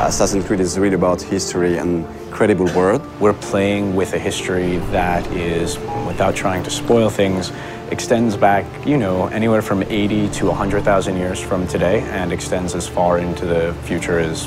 Assassin's Creed is really about history and credible world. We're playing with a history that is, without trying to spoil things, extends back, anywhere from 80 to 100,000 years from today, and extends as far into the future as,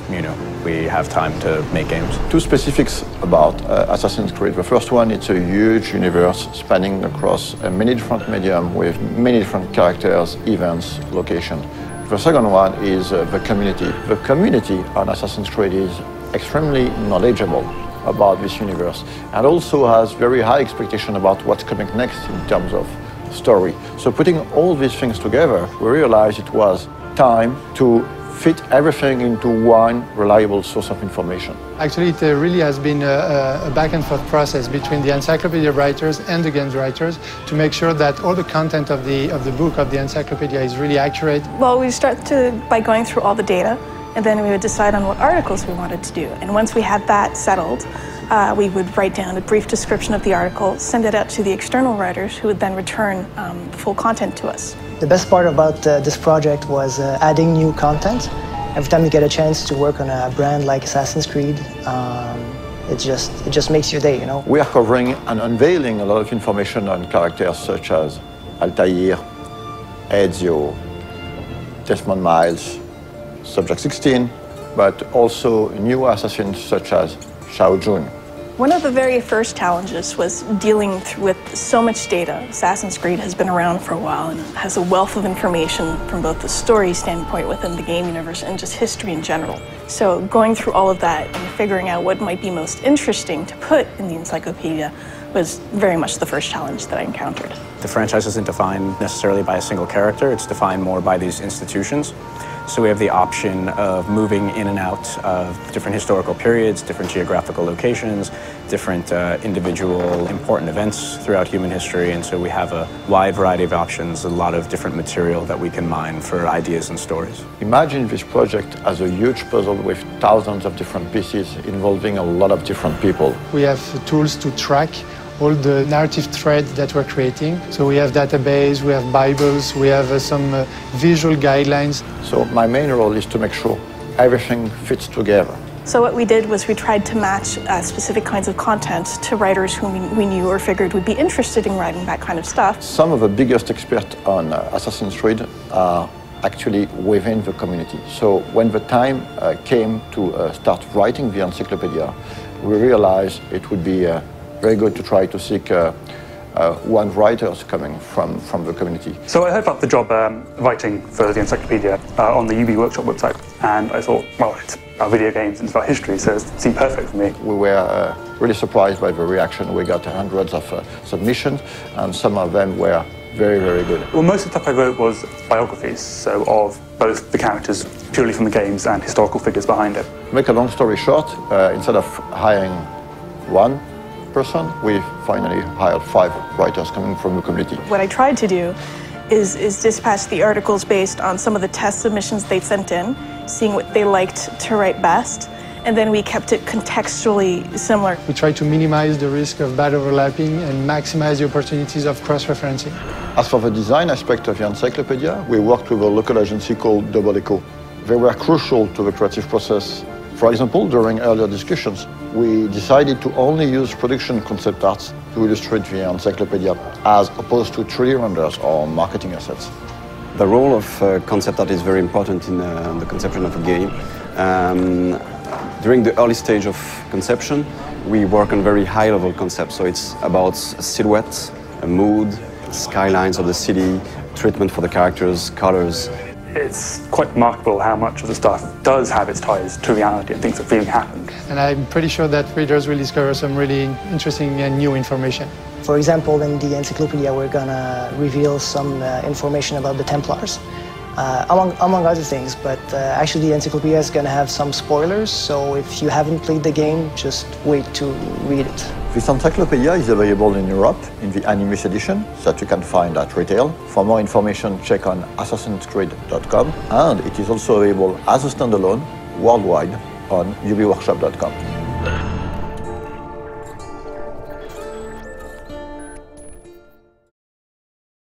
we have time to make games. Two specifics about Assassin's Creed. The first one, it's a huge universe spanning across many different mediums with many different characters, events, locations. The second one is the community. The community on Assassin's Creed is extremely knowledgeable about this universe and also has very high expectation about what's coming next in terms of story. So putting all these things together, we realized it was time to fit everything into one reliable source of information. Actually, it really has been a back and forth process between the Encyclopedia writers and the games writers to make sure that all the content of the book, of the Encyclopedia, is really accurate. Well, we start by going through all the data, and then we would decide on what articles we wanted to do. And once we had that settled, we would write down a brief description of the article, send it out to the external writers, who would then return the full content to us. The best part about this project was adding new content. Every time you get a chance to work on a brand like Assassin's Creed, it just makes your day, We are covering and unveiling a lot of information on characters such as Altair, Ezio, Desmond Miles, Subject 16, but also new assassins such as Shao Jun. One of the very first challenges was dealing with so much data. Assassin's Creed has been around for a while and has a wealth of information from both the story standpoint within the game universe and just history in general. So going through all of that and figuring out what might be most interesting to put in the encyclopedia was very much the first challenge that I encountered. The franchise isn't defined necessarily by a single character, it's defined more by these institutions. So we have the option of moving in and out of different historical periods, different geographical locations, different individual important events throughout human history. And so we have a wide variety of options, a lot of different material that we can mine for ideas and stories. Imagine this project as a huge puzzle with thousands of different pieces involving a lot of different people. We have tools to track all the narrative threads that we're creating. So we have database, we have Bibles, we have some visual guidelines. So my main role is to make sure everything fits together. So what we did was we tried to match specific kinds of content to writers whom we knew or figured would be interested in writing that kind of stuff. Some of the biggest experts on Assassin's Creed are actually within the community. So when the time came to start writing the encyclopedia, we realized it would be very good to try to seek one writers coming from the community. So I heard about the job writing for the Encyclopedia on the UB Workshop website, and I thought, well, it's about video games and it's about history, so it seemed perfect for me. We were really surprised by the reaction. We got hundreds of submissions, and some of them were very, very good. Well, most of the stuff I wrote was biographies, so of both the characters purely from the games and historical figures behind it. To make a long story short, instead of hiring one person, we finally hired 5 writers coming from the community. What I tried to do is dispatch the articles based on some of the test submissions they sent in, seeing what they liked to write best, and then we kept it contextually similar. We try to minimize the risk of bad overlapping and maximize the opportunities of cross-referencing. As for the design aspect of the encyclopedia, we worked with a local agency called Double Echo. They were crucial to the creative process. For example, during earlier discussions, we decided to only use production concept arts to illustrate the encyclopedia, as opposed to 3D renders or marketing assets. The role of concept art is very important in the conception of a game. During the early stage of conception, we work on very high-level concepts. So it's about a silhouette, a mood, skylines of the city, treatment for the characters, colors. It's quite remarkable how much of the stuff does have its ties to reality and things that really happened. And I'm pretty sure that readers will discover some really interesting and new information. For example, in the encyclopedia, we're gonna reveal some information about the Templars, among other things. But actually, the encyclopedia is gonna have some spoilers, so if you haven't played the game, just wait to read it. This encyclopedia is available in Europe in the Animus Edition that you can find at retail. For more information, check on assassinscreed.com, and it is also available as a standalone worldwide on ubiworkshop.com.